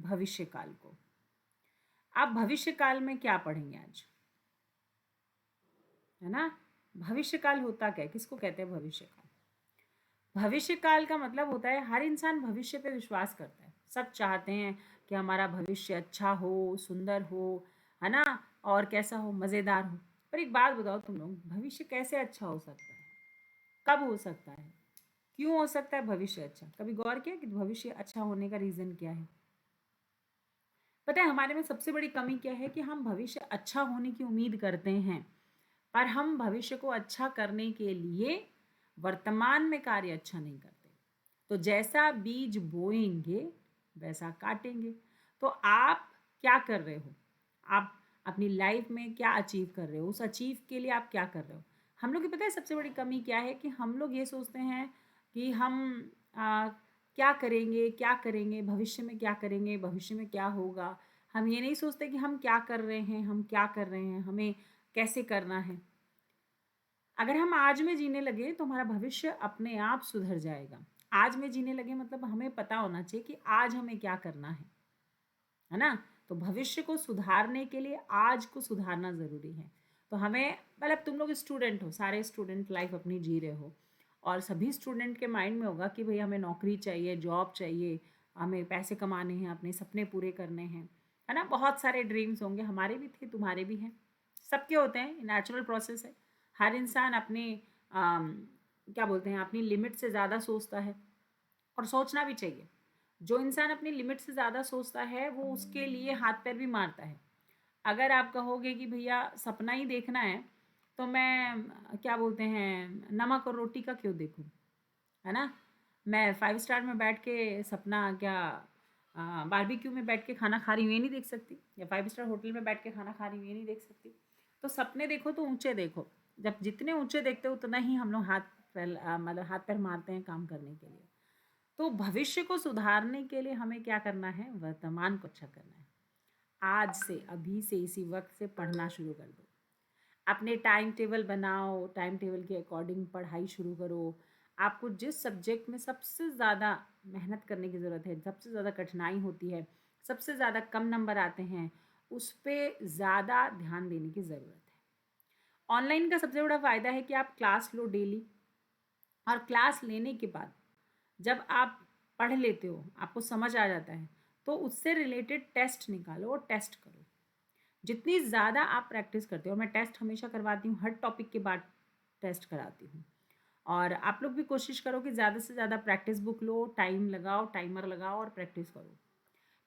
भविष्य काल को। आप भविष्य काल में क्या पढ़ेंगे आज, है ना? भविष्य काल होता क्या है, किसको कहते हैं भविष्य काल? भविष्य काल का मतलब होता है हर इंसान भविष्य पे विश्वास करता है। सब चाहते हैं कि हमारा भविष्य अच्छा हो, सुंदर हो, है ना? और कैसा हो, मज़ेदार हो। पर एक बात बताओ तुम लोग, भविष्य कैसे अच्छा हो सकता है? कब हो सकता है? क्यों हो सकता है भविष्य अच्छा? कभी गौर किया कि भविष्य अच्छा होने का रीज़न क्या है? पता है हमारे में सबसे बड़ी कमी क्या है कि हम भविष्य अच्छा होने की उम्मीद करते हैं, पर हम भविष्य को अच्छा करने के लिए वर्तमान में कार्य अच्छा नहीं करते। तो जैसा बीज बोएंगे वैसा काटेंगे। तो आप क्या कर रहे हो, आप अपनी लाइफ में क्या अचीव कर रहे हो, उस अचीव के लिए आप क्या कर रहे हो? हम लोग की पता है सबसे बड़ी कमी क्या है कि हम लोग ये सोचते हैं कि हम क्या करेंगे, क्या करेंगे भविष्य में, क्या करेंगे भविष्य में, क्या होगा। हम ये नहीं सोचते कि हम क्या कर रहे हैं, हम क्या कर रहे हैं, हमें कैसे करना है। अगर हम आज में जीने लगे तो हमारा भविष्य अपने आप सुधर जाएगा। आज में जीने लगे मतलब हमें पता होना चाहिए कि आज हमें क्या करना है ना? तो भविष्य को सुधारने के लिए आज को सुधारना ज़रूरी है। तो हमें मतलब तुम लोग स्टूडेंट हो, सारे स्टूडेंट लाइफ अपनी जी रहे हो और सभी स्टूडेंट के माइंड में होगा कि भाई हमें नौकरी चाहिए, जॉब चाहिए, हमें पैसे कमाने हैं, अपने सपने पूरे करने हैं, है ना? बहुत सारे ड्रीम्स होंगे, हमारे भी थे, तुम्हारे भी हैं, सबके होते हैं, नेचुरल प्रोसेस है। हर इंसान अपने अम, क्या बोलते हैं, अपनी लिमिट से ज़्यादा सोचता है और सोचना भी चाहिए। जो इंसान अपनी लिमिट से ज़्यादा सोचता है वो उसके लिए हाथ पैर भी मारता है। अगर आप कहोगे कि भैया सपना ही देखना है तो मैं क्या बोलते हैं नमक और रोटी का क्यों देखूं, है ना? मैं 5 स्टार में बैठ के सपना क्या बारबेक्यू में बैठ के खाना खा रही हूँ ये नहीं देख सकती, या 5 स्टार होटल में बैठ के खाना खा रही हूँ ये नहीं देख सकती। तो सपने देखो तो ऊंचे देखो। जब जितने ऊंचे देखते हो उतना ही हम लोग मतलब हाथ पैर मारते हैं काम करने के लिए। तो भविष्य को सुधारने के लिए हमें क्या करना है, वर्तमान को अच्छा करना है। आज से, अभी से, इसी वक्त से पढ़ना शुरू कर दो। अपने टाइम टेबल बनाओ, टाइम टेबल के अकॉर्डिंग पढ़ाई शुरू करो। आपको जिस सब्जेक्ट में सबसे ज़्यादा मेहनत करने की ज़रूरत है, सबसे ज़्यादा कठिनाई होती है, सबसे ज़्यादा कम नंबर आते हैं, उस पर ज़्यादा ध्यान देने की ज़रूरत है। ऑनलाइन का सबसे बड़ा फ़ायदा है कि आप क्लास लो डेली, और क्लास लेने के बाद जब आप पढ़ लेते हो, आपको समझ आ जाता है, तो उससे रिलेटेड टेस्ट निकालो और टेस्ट करो। जितनी ज़्यादा आप प्रैक्टिस करते हो, और मैं टेस्ट हमेशा करवाती हूँ, हर टॉपिक के बाद टेस्ट कराती हूँ। और आप लोग भी कोशिश करो कि ज़्यादा से ज़्यादा प्रैक्टिस बुक लो, टाइम लगाओ, टाइमर लगाओ और प्रैक्टिस करो।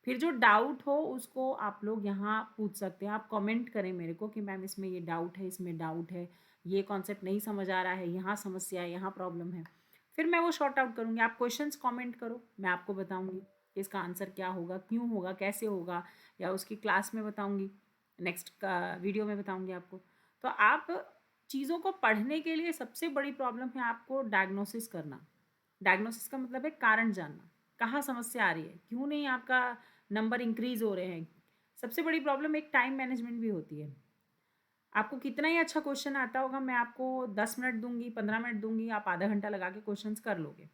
फिर जो डाउट हो उसको आप लोग यहाँ पूछ सकते हैं। आप कमेंट करें मेरे को कि मैम इसमें ये डाउट है, इसमें डाउट है, ये कॉन्सेप्ट नहीं समझ आ रहा है, यहाँ समस्या है, यहाँ प्रॉब्लम है। फिर मैं वो शॉर्ट आउट करूँगी। आप क्वेश्चंस कमेंट करो, मैं आपको बताऊँगी कि इसका आंसर क्या होगा, क्यों होगा, कैसे होगा, या उसकी क्लास में बताऊँगी, नेक्स्ट का वीडियो में बताऊँगी आपको। तो आप चीज़ों को पढ़ने के लिए सबसे बड़ी प्रॉब्लम है आपको डायग्नोसिस करना। डायग्नोसिस का मतलब है कारण जानना, कहाँ समस्या आ रही है, क्यों नहीं आपका नंबर इंक्रीज हो रहे हैं। सबसे बड़ी प्रॉब्लम एक टाइम मैनेजमेंट भी होती है। आपको कितना ही अच्छा क्वेश्चन आता होगा, मैं आपको 10 मिनट दूंगी, 15 मिनट दूंगी, आप आधा घंटा लगा के क्वेश्चंस कर लोगे,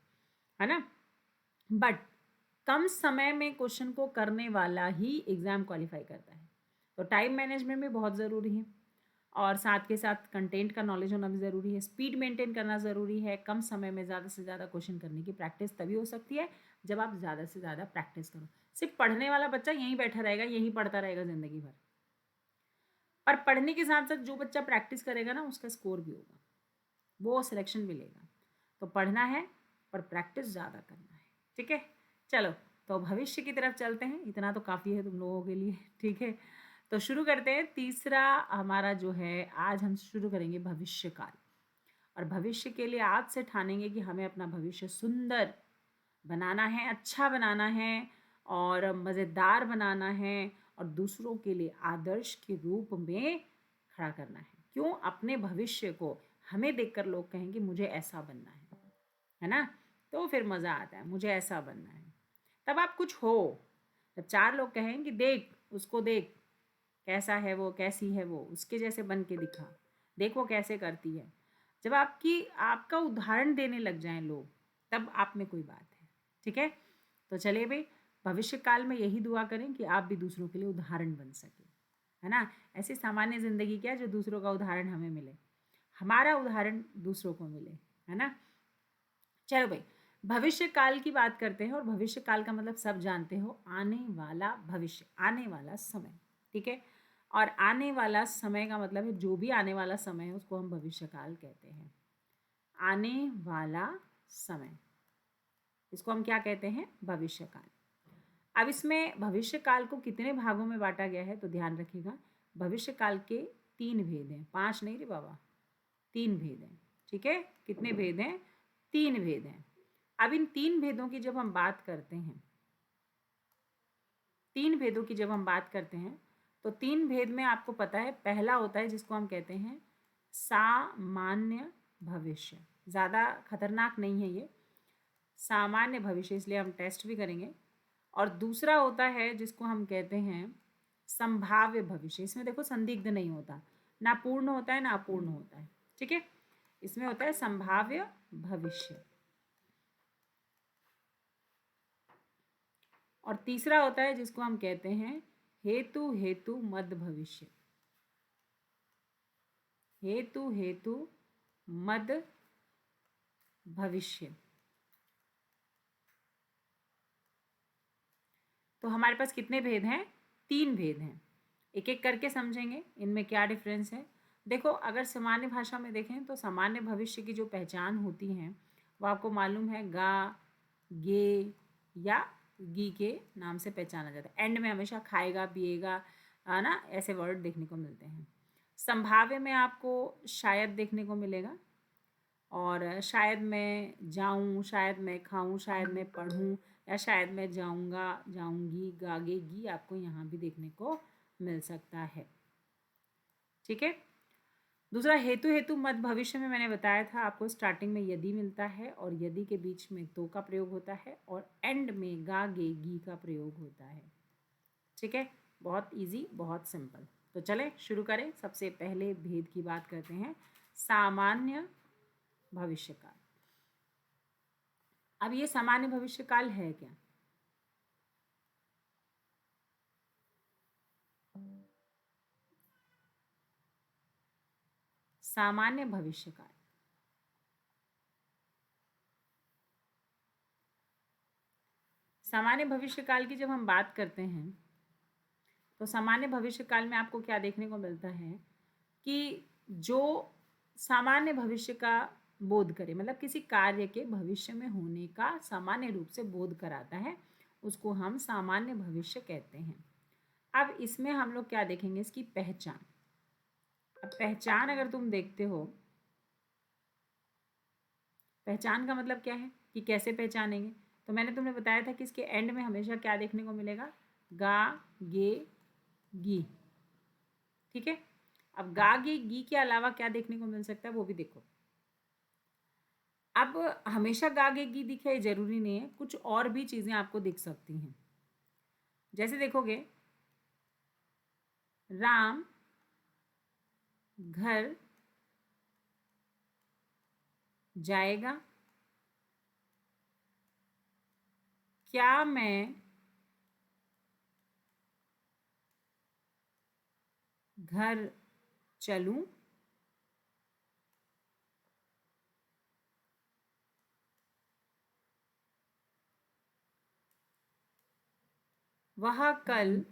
है ना? बट कम समय में क्वेश्चन को करने वाला ही एग्ज़ाम क्वालिफाई करता है। तो टाइम मैनेजमेंट भी बहुत ज़रूरी है, और साथ के साथ कंटेंट का नॉलेज होना भी ज़रूरी है, स्पीड मेंटेन करना ज़रूरी है। कम समय में ज़्यादा से ज़्यादा क्वेश्चन करने की प्रैक्टिस तभी हो सकती है जब आप ज़्यादा से ज़्यादा प्रैक्टिस करो। सिर्फ पढ़ने वाला बच्चा यहीं बैठा रहेगा, यहीं पढ़ता रहेगा ज़िंदगी भर। पर पढ़ने के साथ साथ जो बच्चा प्रैक्टिस करेगा ना, उसका स्कोर भी होगा, वो सिलेक्शन भी लेगा। तो पढ़ना है पर प्रैक्टिस ज़्यादा करना है, ठीक है? चलो, तो भविष्य की तरफ चलते हैं, इतना तो काफ़ी है तुम लोगों के लिए, ठीक है? तो शुरू करते हैं। तीसरा हमारा जो है, आज हम शुरू करेंगे भविष्य काल। और भविष्य के लिए आज से ठानेंगे कि हमें अपना भविष्य सुंदर बनाना है, अच्छा बनाना है, और मज़ेदार बनाना है, और दूसरों के लिए आदर्श के रूप में खड़ा करना है। क्यों? अपने भविष्य को हमें देखकर लोग कहेंगे मुझे ऐसा बनना है ना? तो फिर मज़ा आता है, मुझे ऐसा बनना है। तब आप कुछ हो, जब 4 लोग कहें कि देख उसको, देख कैसा है वो, कैसी है वो, उसके जैसे बन के दिखा, देख वो कैसे करती है। जब आपका उदाहरण देने लग जाएं लोग, तब आप में कोई बात है, ठीक है? तो चलिए भाई, भविष्य काल में यही दुआ करें कि आप भी दूसरों के लिए उदाहरण बन सके, है ना। ऐसी सामान्य ज़िंदगी क्या है जो दूसरों का उदाहरण हमें मिले, हमारा उदाहरण दूसरों को मिले, है ना। चलो भाई, भविष्य काल की बात करते हैं। और भविष्य काल का मतलब सब जानते हो, आने वाला भविष्य, आने वाला समय, ठीक है। और आने वाला समय का मतलब है जो भी आने वाला समय है उसको हम भविष्य काल कहते हैं। आने वाला समय, इसको हम क्या कहते हैं, भविष्य काल। अब इसमें भविष्य काल को कितने भागों में बांटा गया है तो ध्यान रखिएगा, भविष्य काल के 3 भेद हैं, 5 नहीं रे बाबा, 3 भेद हैं, ठीक है। कितने भेद हैं, 3 भेद हैं। अब इन 3 भेदों की जब हम बात करते हैं, 3 भेदों की जब हम बात करते हैं तो 3 भेद में आपको पता है, पहला होता है जिसको हम कहते हैं सामान्य भविष्य। ज़्यादा खतरनाक नहीं है ये, सामान्य भविष्य, इसलिए हम टेस्ट भी करेंगे। और दूसरा होता है जिसको हम कहते हैं संभाव्य भविष्य। इसमें देखो संदिग्ध नहीं होता, ना पूर्ण होता है ना अपूर्ण होता है, ठीक है। इसमें होता है संभाव्य भविष्य। और तीसरा होता है जिसको हम कहते हैं हेतु हेतु मद भविष्य। हेतु हेतु मद भविष्य। तो हमारे पास कितने भेद हैं, 3 भेद हैं। एक एक करके समझेंगे इनमें क्या डिफरेंस है। देखो, अगर सामान्य भाषा में देखें तो सामान्य भविष्य की जो पहचान होती है वो आपको मालूम है, गा, गे या गी के नाम से पहचाना जाता है। एंड में हमेशा खाएगा, पिएगा, है ना, ऐसे वर्ड देखने को मिलते हैं। संभाव्य में आपको शायद देखने को मिलेगा, और शायद मैं जाऊं, शायद मैं खाऊं, शायद मैं पढ़ूं, या शायद मैं जाऊंगा, जाऊंगी, गागेगी, आपको यहाँ भी देखने को मिल सकता है, ठीक है। दूसरा हेतु हेतु मत भविष्य में मैंने बताया था आपको, स्टार्टिंग में यदि मिलता है और यदि के बीच में तो का प्रयोग होता है, और एंड में गा गे गी का प्रयोग होता है, ठीक है। बहुत इजी, बहुत सिंपल। तो चले शुरू करें। सबसे पहले भेद की बात करते हैं, सामान्य भविष्य काल। अब ये सामान्य भविष्य काल है क्या? सामान्य भविष्य काल, सामान्य भविष्य काल की जब हम बात करते हैं तो सामान्य भविष्य काल में आपको क्या देखने को मिलता है कि जो सामान्य भविष्य का बोध करे, मतलब किसी कार्य के भविष्य में होने का सामान्य रूप से बोध कराता है, उसको हम सामान्य भविष्य कहते हैं। अब इसमें हम लोग क्या देखेंगे, इसकी पहचान। अब पहचान अगर तुम देखते हो, पहचान का मतलब क्या है कि कैसे पहचानेंगे, तो मैंने तुम्हें बताया था कि इसके एंड में हमेशा क्या देखने को मिलेगा, गा गे गी, ठीक है। अब गा गे गी के अलावा क्या देखने को मिल सकता है वो भी देखो। अब हमेशा गा गे गी दिखे जरूरी नहीं है, कुछ और भी चीजें आपको दिख सकती हैं। जैसे देखोगे, राम घर जाएगा, क्या मैं घर चलूं, वह कल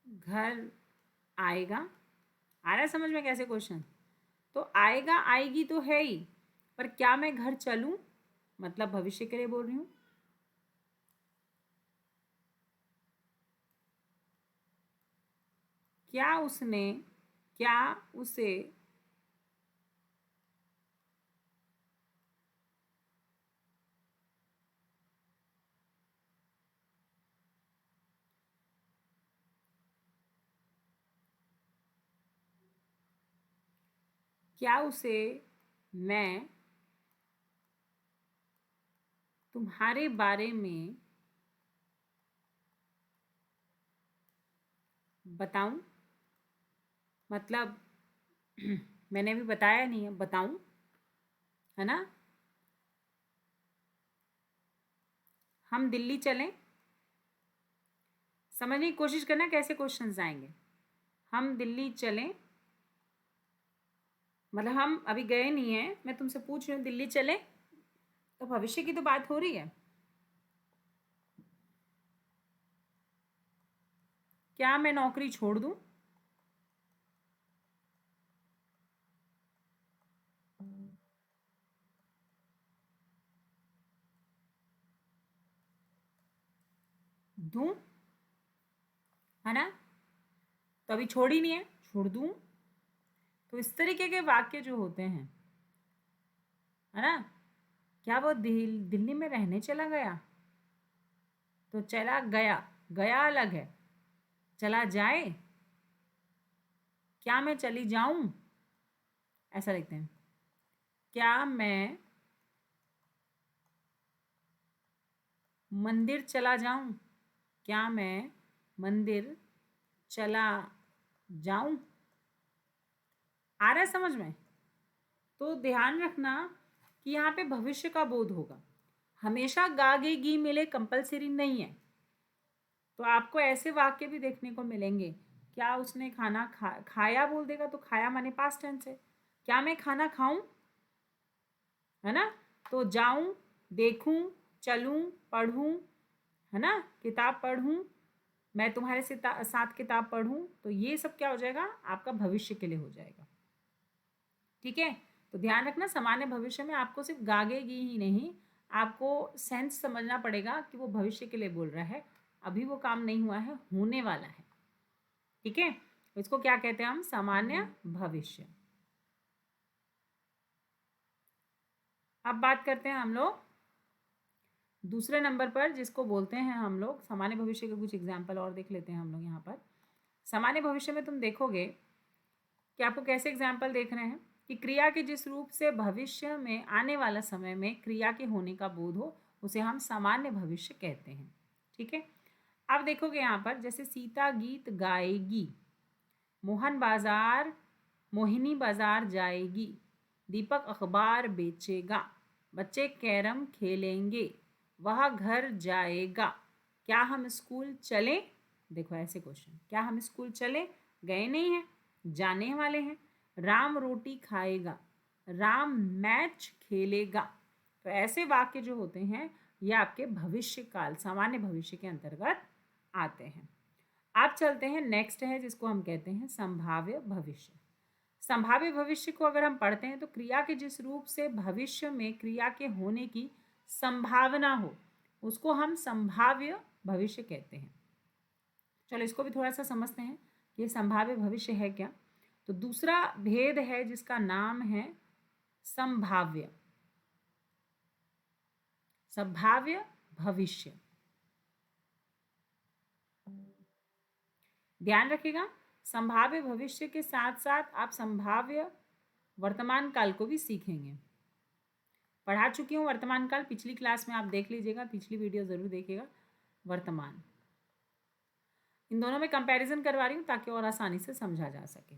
घर आएगा। आ रहा है समझ में कैसे क्वेश्चन? तो आएगा आएगी तो है ही, पर क्या मैं घर चलूं, मतलब भविष्य के लिए बोल रही हूं। क्या उसने, क्या उसे क्या उसे मैं तुम्हारे बारे में बताऊं, मतलब मैंने अभी बताया नहीं है, बताऊं, है ना। हम दिल्ली चलें। समझने की कोशिश करना कैसे क्वेश्चंस आएंगे। हम दिल्ली चलें, मतलब हम अभी गए नहीं हैं, मैं तुमसे पूछ रही हूँ दिल्ली चलें, तो भविष्य की तो बात हो रही है। क्या मैं नौकरी छोड़ दूँ? दूँ, है ना? तो अभी छोड़ ही नहीं है, छोड़ दूँ। तो इस तरीके के वाक्य जो होते हैं, है ना, क्या वो दिल्ली में रहने चला गया? तो चला गया, गया अलग है, चला जाए, क्या मैं चली जाऊं, ऐसा लिखते हैं। क्या मैं मंदिर चला जाऊं? क्या मैं मंदिर चला जाऊं? आ रहा है समझ में? तो ध्यान रखना कि यहाँ पे भविष्य का बोध होगा। हमेशा गा गे गी मिले कंपलसरी नहीं है। तो आपको ऐसे वाक्य भी देखने को मिलेंगे। क्या उसने खाना खाया बोल देगा तो खाया माने पास्ट टेंस है। क्या मैं खाना खाऊं, है ना? तो जाऊं, देखूं, चलूं, पढ़ूं, है ना, किताब पढ़ूं, मैं तुम्हारे साथ किताब पढ़ूं, तो ये सब क्या हो जाएगा? आपका भविष्य के लिए हो जाएगा। ठीक है? तो ध्यान रखना, सामान्य भविष्य में आपको सिर्फ गागेगी ही नहीं, आपको सेंस समझना पड़ेगा कि वो भविष्य के लिए बोल रहा है, अभी वो काम नहीं हुआ है, होने वाला है। ठीक है? इसको क्या कहते हैं हम? सामान्य भविष्य। अब बात करते हैं हम लोग दूसरे नंबर पर, जिसको बोलते हैं हम लोग सामान्य भविष्य के कुछ एग्जाम्पल और देख लेते हैं हम लोग यहाँ पर। सामान्य भविष्य में तुम देखोगे कि आपको कैसे एग्जाम्पल देख रहे हैं कि क्रिया के जिस रूप से भविष्य में आने वाला समय में क्रिया के होने का बोध हो, उसे हम सामान्य भविष्य कहते हैं। ठीक है? अब देखोगे यहाँ पर, जैसे सीता गीत गाएगी, मोहिनी बाजार जाएगी, दीपक अखबार बेचेगा, बच्चे कैरम खेलेंगे, वह घर जाएगा, क्या हम स्कूल चलें? देखो ऐसे क्वेश्चन, क्या हम स्कूल चलें? गए नहीं हैं, जाने वाले हैं। राम रोटी खाएगा, राम मैच खेलेगा। तो ऐसे वाक्य जो होते हैं ये आपके भविष्य काल, सामान्य भविष्य के अंतर्गत आते हैं। आप चलते हैं, नेक्स्ट है जिसको हम कहते हैं संभाव्य भविष्य। संभाव्य भविष्य को अगर हम पढ़ते हैं तो क्रिया के जिस रूप से भविष्य में क्रिया के होने की संभावना हो, उसको हम संभाव्य भविष्य कहते हैं। चलो इसको भी थोड़ा सा समझते हैं कि ये संभाव्य भविष्य है क्या। तो दूसरा भेद है जिसका नाम है संभाव्य, संभाव्य भविष्य। ध्यान रखिएगा, संभाव्य भविष्य के साथ साथ आप संभाव्य वर्तमान काल को भी सीखेंगे। पढ़ा चुकी हूँ वर्तमान काल, पिछली क्लास में आप देख लीजिएगा, पिछली वीडियो ज़रूर देखिएगा। वर्तमान, इन दोनों में कंपैरिजन करवा रही हूँ ताकि और आसानी से समझा जा सके।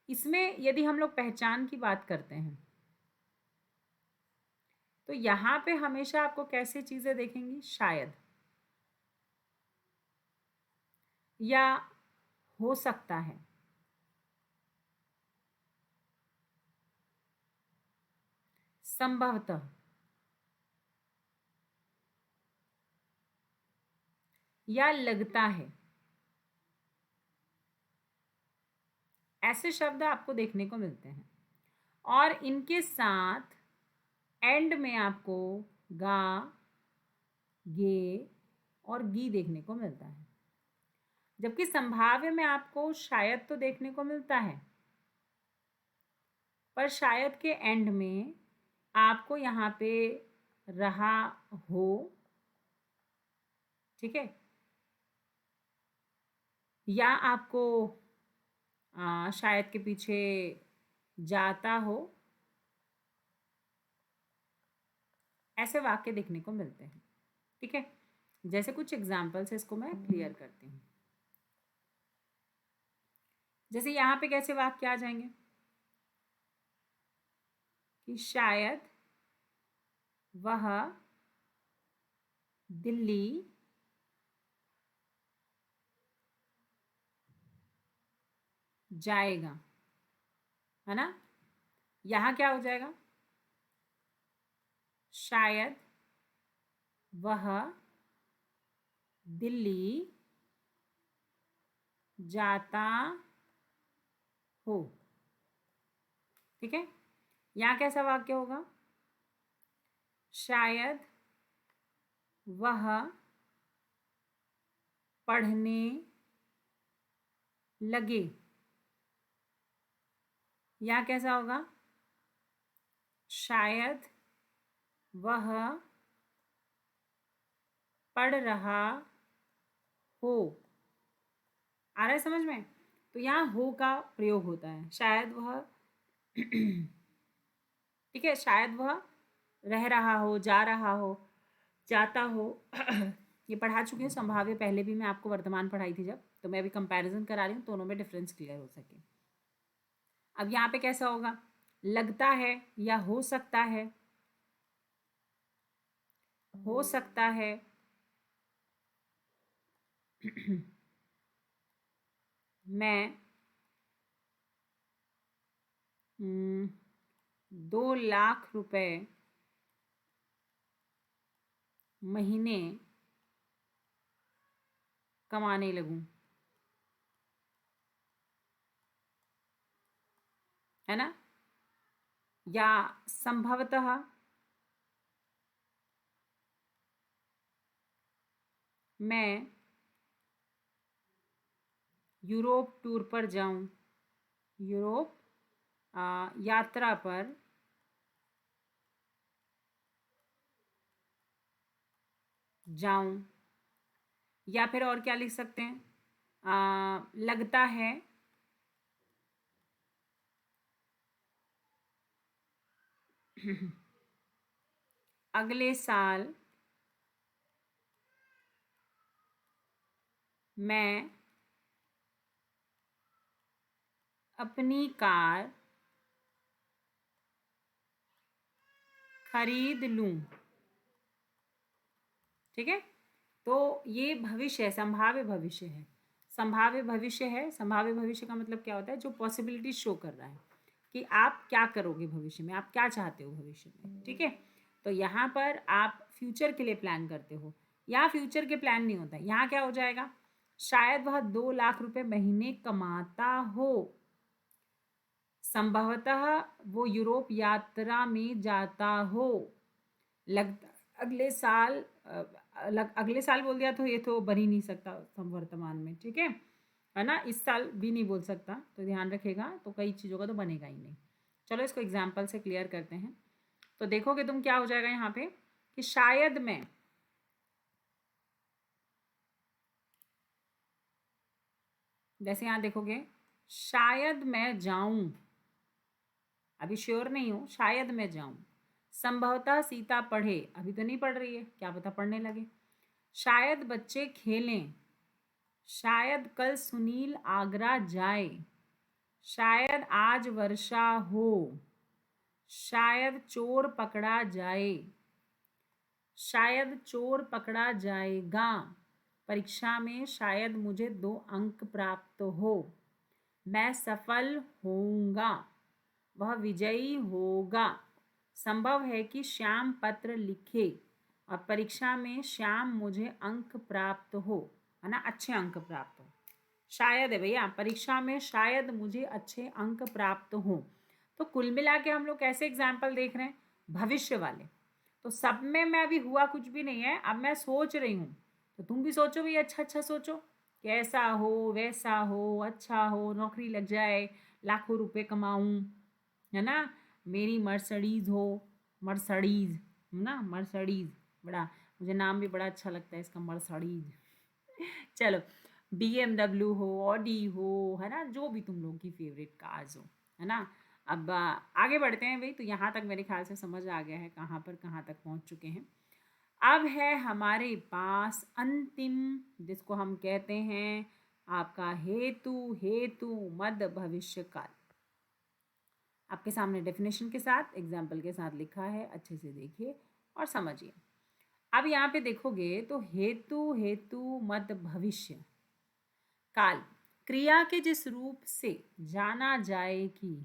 इसमें यदि हम लोग पहचान की बात करते हैं तो यहाँ पे हमेशा आपको कैसे चीज़ें देखेंगी? शायद, या हो सकता है, संभवतः, या लगता है, ऐसे शब्द आपको देखने को मिलते हैं। और इनके साथ एंड में आपको गा, गे और गी देखने को मिलता है। जबकि संभाव्य में आपको शायद तो देखने को मिलता है, पर शायद के एंड में आपको यहाँ पे रहा हो, ठीक है, या आपको शायद के पीछे जाता हो, ऐसे वाक्य देखने को मिलते हैं। ठीक है? जैसे कुछ एग्जाम्पल से इसको मैं क्लियर करती हूँ। जैसे यहाँ पे कैसे वाक्य आ जाएंगे कि शायद वह दिल्ली जाएगा, है ना। यहाँ क्या हो जाएगा, शायद वह दिल्ली जाता हो। ठीक है, यहाँ कैसा वाक्य होगा, शायद वह पढ़ने लगे। यहाँ कैसा होगा, शायद वह पढ़ रहा हो। आ रहा है समझ में। तो यहाँ हो का प्रयोग होता है, शायद वह ठीक है, शायद वह रह रहा हो, जा रहा हो, जाता हो। ये पढ़ा चुके हैं संभाव्य, पहले भी मैं आपको वर्तमान पढ़ाई थी जब, तो मैं अभी कंपैरिजन करा रही हूँ, दोनों में डिफरेंस क्लियर हो सके। अब यहाँ पे कैसा होगा, लगता है या हो सकता है, हो सकता है मैं 2 लाख रुपए महीने कमाने लगूं, है ना। या संभवतः मैं यूरोप टूर पर जाऊं, यूरोप यात्रा पर जाऊं। या फिर और क्या लिख सकते हैं, लगता है अगले साल मैं अपनी कार खरीद लूं। ठीक है, तो ये भविष्य है, संभाव्य भविष्य है। संभाव्य भविष्य है, संभाव्य भविष्य का मतलब क्या होता है, जो पॉसिबिलिटी शो कर रहा है कि आप क्या करोगे भविष्य में, आप क्या चाहते हो भविष्य में। ठीक है, तो यहाँ पर आप फ्यूचर के लिए प्लान करते हो, यहाँ फ्यूचर के प्लान नहीं होता है। यहाँ क्या हो जाएगा, शायद वह 2 लाख रुपए महीने कमाता हो, संभवतः वो यूरोप यात्रा में जाता हो, लगता अगले साल अगले साल बोल दिया तो ये तो बन ही नहीं सकता वर्तमान में। ठीक है ना, इस साल भी नहीं बोल सकता, तो ध्यान रखेगा, तो कई चीज़ों का तो बनेगा ही नहीं। चलो इसको एग्जाम्पल से क्लियर करते हैं। तो देखोगे तुम क्या हो जाएगा यहाँ पे कि शायद मैं, जैसे यहाँ देखोगे, शायद मैं जाऊं, अभी श्योर नहीं हूं, शायद मैं जाऊं। संभवतः सीता पढ़े, अभी तो नहीं पढ़ रही है, क्या पता पढ़ने लगे। शायद बच्चे खेलें, शायद कल सुनील आगरा जाए, शायद आज वर्षा हो, शायद चोर पकड़ा जाए, शायद चोर पकड़ा जाएगा, परीक्षा में शायद मुझे 2 अंक प्राप्त हो, मैं सफल होऊंगा, वह विजयी होगा, संभव है कि श्याम पत्र लिखे और परीक्षा में श्याम मुझे अंक प्राप्त हो, है ना, अच्छे अंक प्राप्त हो। शायद है भैया, परीक्षा में शायद मुझे अच्छे अंक प्राप्त हो। तो कुल मिला के हम लोग कैसे एग्जाम्पल देख रहे हैं, भविष्य वाले। तो सब में मैं अभी हुआ कुछ भी नहीं है, अब मैं सोच रही हूँ, तो तुम भी सोचो भाई, अच्छा अच्छा सोचो, कैसा हो, वैसा हो, अच्छा हो, नौकरी लग जाए, लाखों रुपए कमाऊं, है ना, मेरी मर्सडीज हो, मर्सडीज, है ना, मर्सडीज, बड़ा मुझे नाम भी बड़ा अच्छा लगता है इसका, मर्सडीज। चलो, BMW हो, ऑडी हो, है ना, जो भी तुम लोग की फेवरेट कार्स हो, है ना। अब आगे बढ़ते हैं भाई। तो यहाँ तक मेरे ख्याल से समझ आ गया है कहाँ पर कहाँ तक पहुँच चुके हैं। अब है हमारे पास अंतिम, जिसको हम कहते हैं आपका हेतु, हेतु मद भविष्य काल। आपके सामने डेफिनेशन के साथ, एग्जाम्पल के साथ लिखा है, अच्छे से देखिए और समझिए। अब यहाँ पे देखोगे तो हेतु हेतु मद भविष्य काल क्रिया के जिस रूप से जाना जाए कि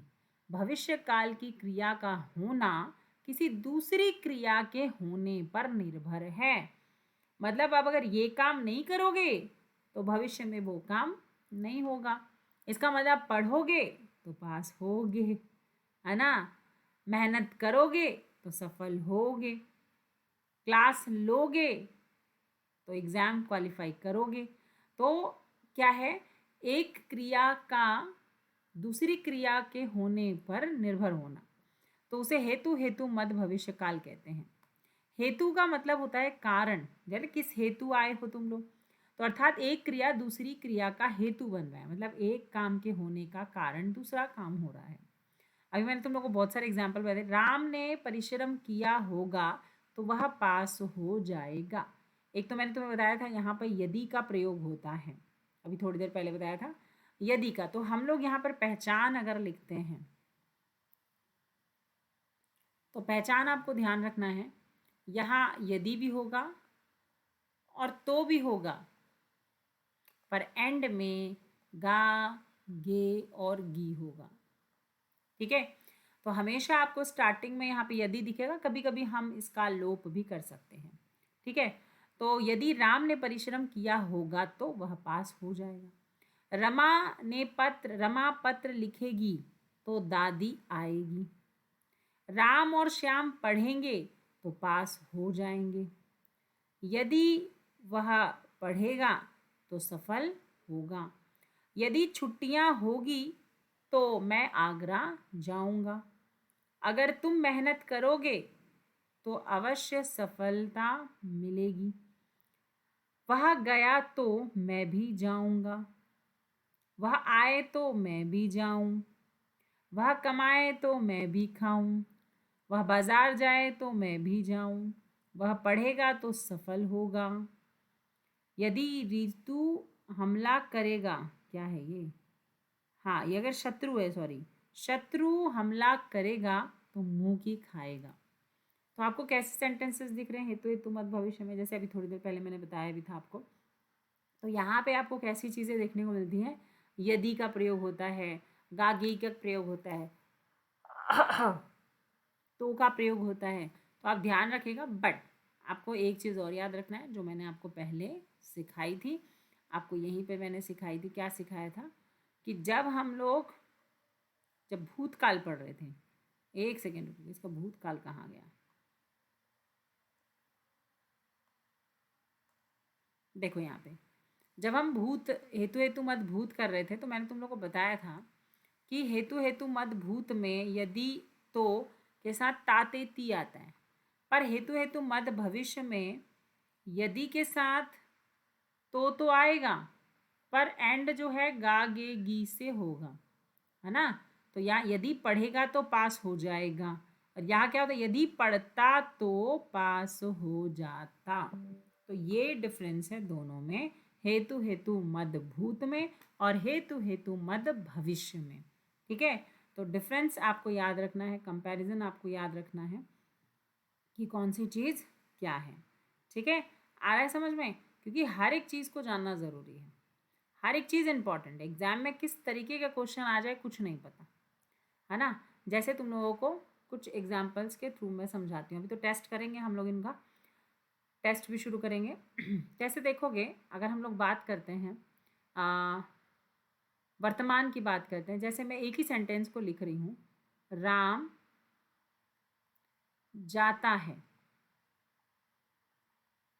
भविष्य काल की क्रिया का होना किसी दूसरी क्रिया के होने पर निर्भर है। मतलब अब अगर ये काम नहीं करोगे तो भविष्य में वो काम नहीं होगा। इसका मतलब पढ़ोगे तो पास होगे, है ना, मेहनत करोगे तो सफल होगे, क्लास लोगे तो एग्ज़ाम क्वालिफाई करोगे। तो क्या है, एक क्रिया का दूसरी क्रिया के होने पर निर्भर होना, तो उसे हेतु हेतु मद भविष्य काल कहते हैं। हेतु का मतलब होता है कारण, जैसे किस हेतु आए हो तुम लोग, तो अर्थात एक क्रिया दूसरी क्रिया का हेतु बन रहा है, मतलब एक काम के होने का कारण दूसरा काम हो रहा है। अभी मैंने तुम लोग को बहुत सारे एग्जाम्पल बताए। राम ने परिश्रम किया होगा तो वह पास हो जाएगा। एक तो मैंने तुम्हें बताया था यहाँ पर यदि का प्रयोग होता है, अभी थोड़ी देर पहले बताया था यदि का। तो हम लोग यहाँ पर पहचान अगर लिखते हैं तो पहचान आपको ध्यान रखना है, यहाँ यदि भी होगा और तो भी होगा, पर एंड में गा गे और गी होगा। ठीक है, तो हमेशा आपको स्टार्टिंग में यहाँ पे यदि दिखेगा, कभी कभी हम इसका लोप भी कर सकते हैं। ठीक है, तो यदि राम ने परिश्रम किया होगा तो वह पास हो जाएगा। रमा पत्र लिखेगी तो दादी आएगी। राम और श्याम पढ़ेंगे तो पास हो जाएंगे। यदि वह पढ़ेगा तो सफल होगा। यदि छुट्टियां होगी तो मैं आगरा जाऊंगा। अगर तुम मेहनत करोगे तो अवश्य सफलता मिलेगी। वह गया तो मैं भी जाऊंगा। वह आए तो मैं भी जाऊं। वह कमाए तो मैं भी खाऊं। वह बाजार जाए तो मैं भी जाऊं। वह पढ़ेगा तो सफल होगा। यदि ऋतु हमला करेगा, क्या है ये, हाँ ये अगर शत्रु है, सॉरी, शत्रु हमला करेगा तो मुंह की खाएगा। तो आपको कैसे सेंटेंसेस दिख रहे हैं हेतु हेतु मत भविष्य में, जैसे अभी थोड़ी देर पहले मैंने बताया भी था आपको। तो यहाँ पे आपको कैसी चीज़ें देखने को मिलती हैं, यदि का प्रयोग होता है, गागी का प्रयोग होता है, तो का प्रयोग होता है। तो आप ध्यान रखिएगा। बट आपको एक चीज़ और याद रखना है जो मैंने आपको पहले सिखाई थी, आपको यहीं पे मैंने सिखाई थी। क्या सिखाया था कि जब भूतकाल पढ़ रहे थे, एक सेकेंड रुकिए, इसका भूतकाल कहाँ गया, देखो यहाँ पे जब हम भूत हेतु हेतु मत भूत कर रहे थे तो मैंने तुम लोग को बताया था कि हेतु हेतु मत भूत में यदि तो के साथ ताते ती आता है, पर हेतु हेतु मत भविष्य में यदि के साथ तो आएगा, पर एंड जो है गा गे गी से होगा, है ना। तो यहाँ यदि पढ़ेगा तो पास हो जाएगा, और यहाँ क्या होता है, यदि पढ़ता तो पास हो जाता। तो ये डिफरेंस है दोनों में, हेतु हेतु मद भूत में और हेतु हेतु मद भविष्य में। ठीक है, तो डिफरेंस आपको याद रखना है, कंपैरिजन आपको याद रखना है कि कौन सी चीज़ क्या है। ठीक है, आ रहा है समझ में, क्योंकि हर एक चीज़ को जानना ज़रूरी है, हर एक चीज़ इंपॉर्टेंट है। एग्जाम में किस तरीके का क्वेश्चन आ जाए कुछ नहीं पता, है ना। जैसे तुम लोगों को कुछ एग्जाम्पल्स के थ्रू मैं समझाती हूँ। अभी तो टेस्ट करेंगे हम लोग, इनका टेस्ट भी शुरू करेंगे। कैसे देखोगे, अगर हम लोग बात करते हैं वर्तमान की बात करते हैं, जैसे मैं एक ही सेंटेंस को लिख रही हूँ, राम जाता है,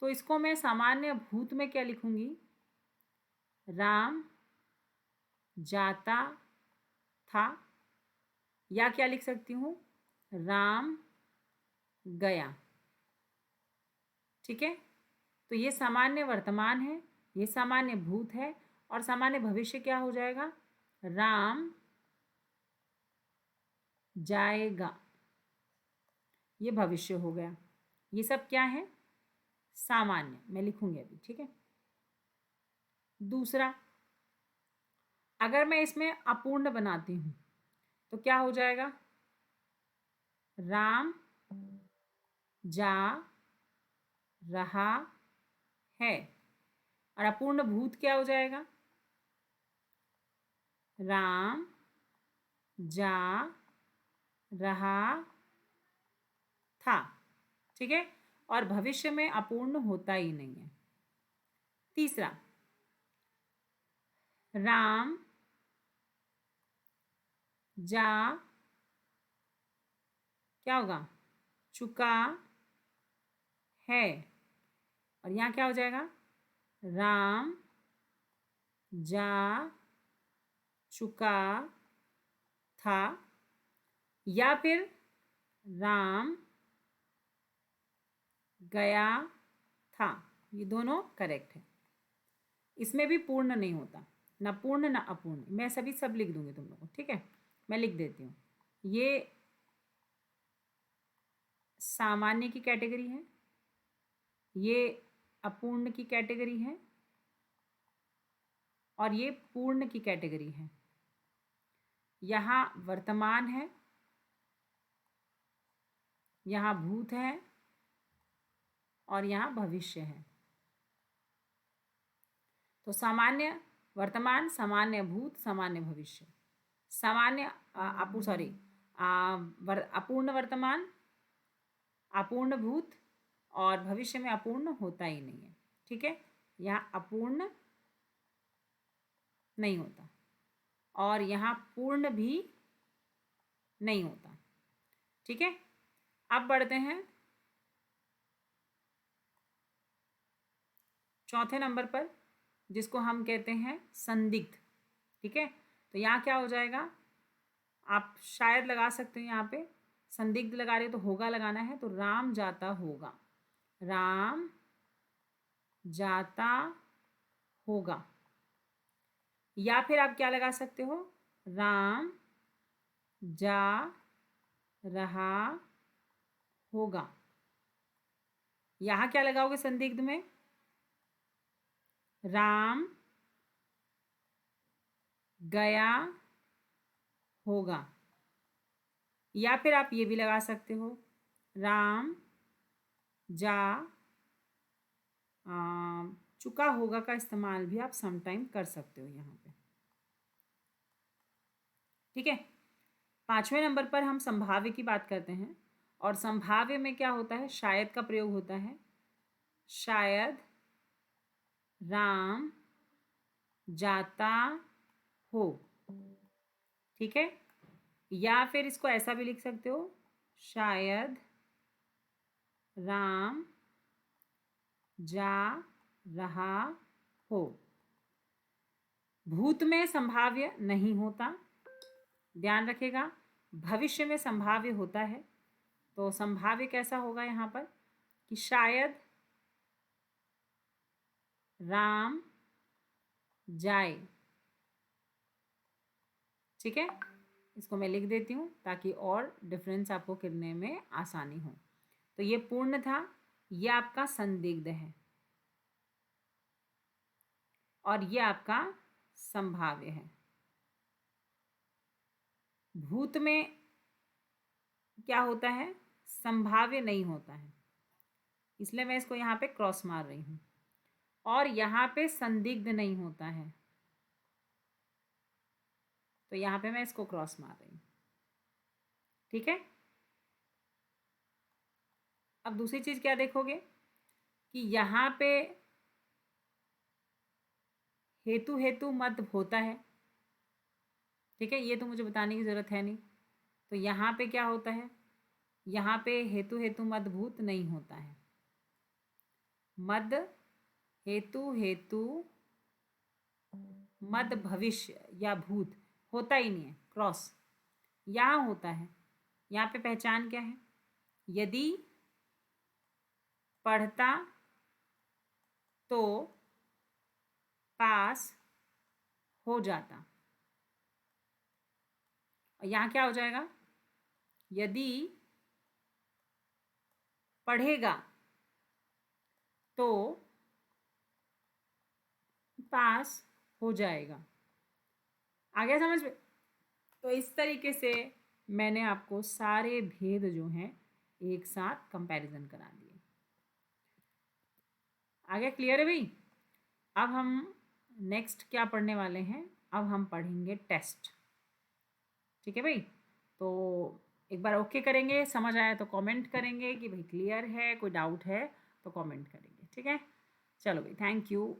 तो इसको मैं सामान्य भूत में क्या लिखूंगी, राम जाता था, या क्या लिख सकती हूँ, राम गया। ठीक है, तो ये सामान्य वर्तमान है, ये सामान्य भूत है, और सामान्य भविष्य क्या हो जाएगा, राम जाएगा, ये भविष्य हो गया। ये सब क्या है, सामान्य, मैं लिखूंगी अभी। ठीक है, दूसरा, अगर मैं इसमें अपूर्ण बनाती हूँ तो क्या हो जाएगा, राम जा रहा है। और अपूर्ण भूत क्या हो जाएगा? राम जा रहा था। ठीक है, और भविष्य में अपूर्ण होता ही नहीं है। तीसरा, राम जा क्या होगा? चुका है। और यहाँ क्या हो जाएगा? राम जा चुका था, या फिर राम गया था। ये दोनों करेक्ट है। इसमें भी पूर्ण नहीं होता, ना पूर्ण ना अपूर्ण। मैं सभी सब लिख दूंगी तुम लोगों को, ठीक है? मैं लिख देती हूँ। ये सामान्य की कैटेगरी है, ये अपूर्ण की कैटेगरी है, और ये पूर्ण की कैटेगरी है। यहाँ वर्तमान है, यहाँ भूत है, और यहाँ भविष्य है। तो सामान्य वर्तमान, सामान्य भूत, सामान्य भविष्य। सामान्य अपूर्ण वर्तमान, अपूर्ण भूत, और भविष्य में अपूर्ण होता ही नहीं है। ठीक है, यहाँ अपूर्ण नहीं होता, और यहाँ पूर्ण भी नहीं होता। ठीक है, अब बढ़ते हैं चौथे नंबर पर, जिसको हम कहते हैं संदिग्ध। ठीक है, तो यहाँ क्या हो जाएगा? आप शायद लगा सकते हो, यहाँ पे संदिग्ध लगा रहे हो तो होगा लगाना है। तो राम जाता होगा, राम जाता होगा। या फिर आप क्या लगा सकते हो? राम जा रहा होगा। यहाँ क्या लगाओगे संदिग्ध में? राम गया होगा। या फिर आप ये भी लगा सकते हो, राम जा चुका होगा का इस्तेमाल भी आप समटाइम कर सकते हो यहाँ पे। ठीक है, पांचवें नंबर पर हम संभाव्य की बात करते हैं, और संभाव्य में क्या होता है? शायद का प्रयोग होता है। शायद राम जाता हो। ठीक है, या फिर इसको ऐसा भी लिख सकते हो, शायद राम जा रहा हो। भूत में संभाव्य नहीं होता, ध्यान रखेगा। भविष्य में संभाव्य होता है। तो संभाव्य कैसा होगा यहाँ पर? कि शायद राम जाए। ठीक है, इसको मैं लिख देती हूँ ताकि और डिफरेंस आपको करने में आसानी हो। तो ये पूर्ण था, ये आपका संदिग्ध है, और ये आपका संभाव्य है। भूत में क्या होता है? संभाव्य नहीं होता है, इसलिए मैं इसको यहाँ पे क्रॉस मार रही हूँ। और यहाँ पे संदिग्ध नहीं होता है, तो यहाँ पे मैं इसको क्रॉस मार रही हूँ। ठीक है, अब दूसरी चीज क्या देखोगे कि यहाँ पे हेतु हेतु मत होता है। ठीक है, ये तो मुझे बताने की ज़रूरत है नहीं। तो यहाँ पे क्या होता है? यहाँ पे हेतु हेतु मद भूत नहीं होता है। मद हेतु हेतु मद भविष्य या भूत होता ही नहीं है, क्रॉस यहाँ होता है। यहाँ पे पहचान क्या है? यदि पढ़ता तो पास हो जाता। और यहाँ क्या हो जाएगा? यदि पढ़ेगा तो पास हो जाएगा। आ गया समझ में? तो इस तरीके से मैंने आपको सारे भेद जो हैं एक साथ कंपैरिजन करा दिए। आगे क्लियर है भाई? अब हम नेक्स्ट क्या पढ़ने वाले हैं? अब हम पढ़ेंगे टेस्ट। ठीक है भाई? तो एक बार ओके करेंगे, समझ आया तो कमेंट करेंगे कि भाई क्लियर है, कोई डाउट है तो कमेंट करेंगे। ठीक है, चलो भाई, थैंक यू।